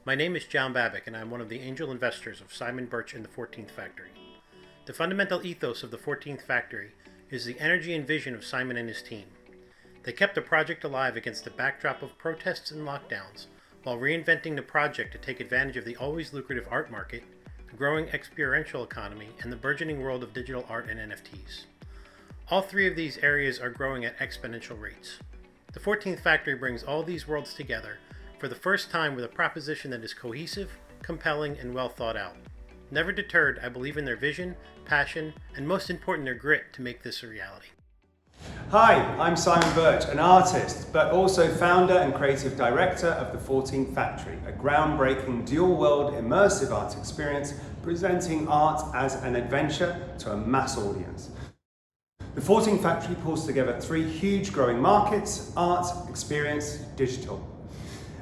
My name is John Babick, and I'm one of the angel investors of Simon Birch and the 14th Factory. The fundamental ethos of the 14th Factory is the energy and vision of Simon and his team. They kept the project alive against the backdrop of protests and lockdowns, while reinventing the project to take advantage of the always lucrative art market, the growing experiential economy, and the burgeoning world of digital art and NFTs. All three of these areas are growing at exponential rates. The 14th Factory brings all these worlds together for the first time with a proposition that is cohesive, compelling, and well thought out. Never deterred, I believe in their vision, passion, and most important, their grit to make this a reality. Hi, I'm Simon Birch, an artist, but also founder and creative director of the 14th Factory, a groundbreaking dual-world immersive art experience presenting art as an adventure to a mass audience. The 14th Factory pulls together three huge growing markets: art, experience, digital.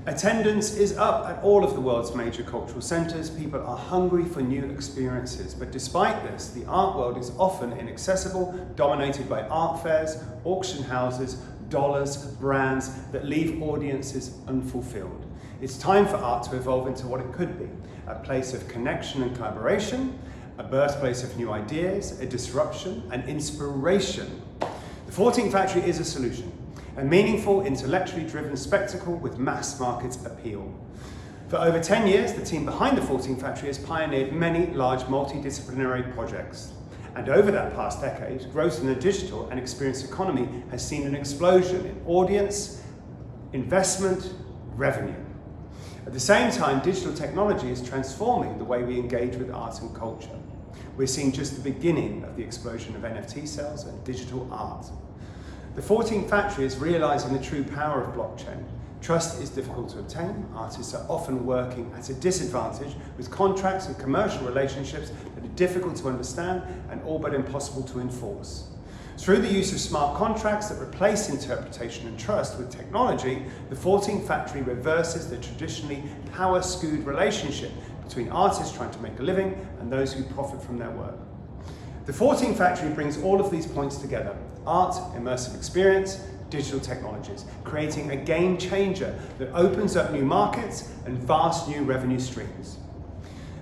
Attendance is up at all of the world's major cultural centres. People are hungry for new experiences, but despite this, the art world is often inaccessible, dominated by art fairs, auction houses, dollars, brands that leave audiences unfulfilled. It's time for art to evolve into what it could be: a place of connection and collaboration, a birthplace of new ideas, a disruption, an inspiration. The 14th Factory is a solution. A meaningful, intellectually driven spectacle with mass market appeal. For over 10 years, the team behind the 14th Factory has pioneered many large multidisciplinary projects. And over that past decade, growth in the digital and experience economy has seen an explosion in audience, investment, revenue. At the same time, digital technology is transforming the way we engage with art and culture. We're seeing just the beginning of the explosion of NFT sales and digital art. The 14th Factory is realizing the true power of blockchain. Trust is difficult to obtain. Artists are often working at a disadvantage with contracts and commercial relationships that are difficult to understand and all but impossible to enforce. Through the use of smart contracts that replace interpretation and trust with technology, the 14th Factory reverses the traditionally power-skewed relationship between artists trying to make a living and those who profit from their work. The 14th Factory brings all of these points together: art, immersive experience, digital technologies, creating a game changer that opens up new markets and vast new revenue streams.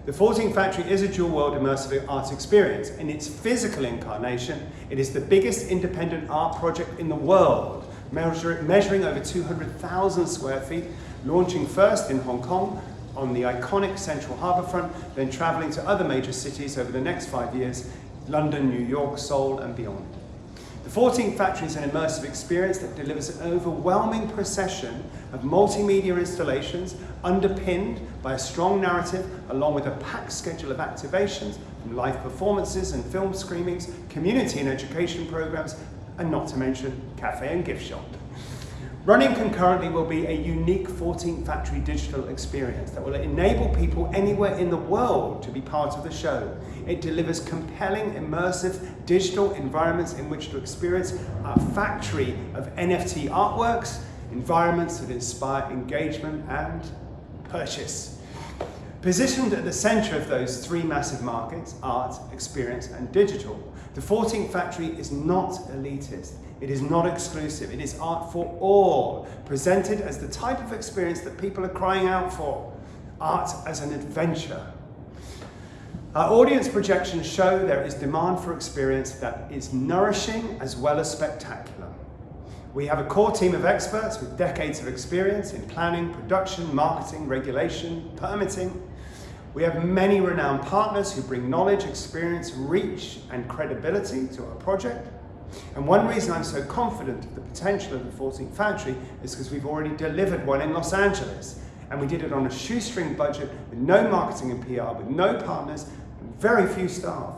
The 14th Factory is a dual-world immersive art experience. In its physical incarnation, it is the biggest independent art project in the world, measuring over 200,000 square feet, launching first in Hong Kong on the iconic Central Harbourfront, then travelling to other major cities over the next 5 years: London, New York, Seoul, and beyond. The 14th Factory is an immersive experience that delivers an overwhelming procession of multimedia installations underpinned by a strong narrative, along with a packed schedule of activations from live performances and film screenings, community and education programs, and not to mention cafe and gift shop. Running concurrently will be a unique 14th Factory digital experience that will enable people anywhere in the world to be part of the show. It delivers compelling, immersive digital environments in which to experience a factory of NFT artworks, environments that inspire engagement and purchase. Positioned at the center of those three massive markets: art, experience, and digital, the 14th Factory is not elitist. It is not exclusive. It is art for all, presented as the type of experience that people are crying out for: art as an adventure. Our audience projections show there is demand for experience that is nourishing as well as spectacular. We have a core team of experts with decades of experience in planning, production, marketing, regulation, permitting. We have many renowned partners who bring knowledge, experience, reach, and credibility to our project. And one reason I'm so confident of the potential of the 14th Factory is because we've already delivered one in Los Angeles. And we did it on a shoestring budget with no marketing and PR, with no partners, and very few staff.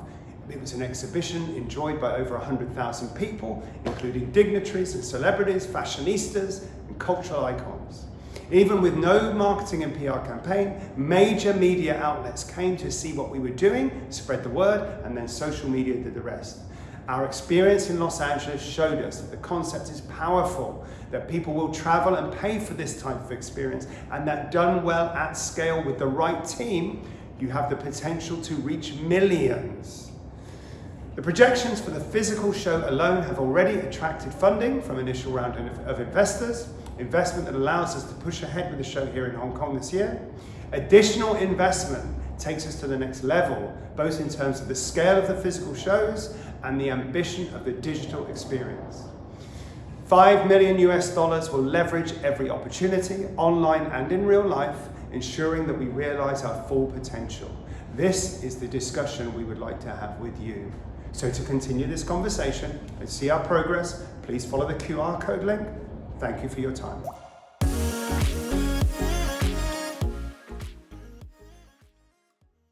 It was an exhibition enjoyed by over 100,000 people, including dignitaries and celebrities, fashionistas, and cultural icons. Even with no marketing and PR campaign, major media outlets came to see what we were doing, spread the word, and then social media did the rest. Our experience in Los Angeles showed us that the concept is powerful, that people will travel and pay for this type of experience, and that done well at scale with the right team, you have the potential to reach millions. The projections for the physical show alone have already attracted funding from an initial round of investors. investment that allows us to push ahead with the show here in Hong Kong this year. Additional investment takes us to the next level, both in terms of the scale of the physical shows and the ambition of the digital experience. $5 million will leverage every opportunity, online and in real life, ensuring that we realize our full potential. This is the discussion we would like to have with you. So to continue this conversation and see our progress, please follow the QR code link. Thank you for your time.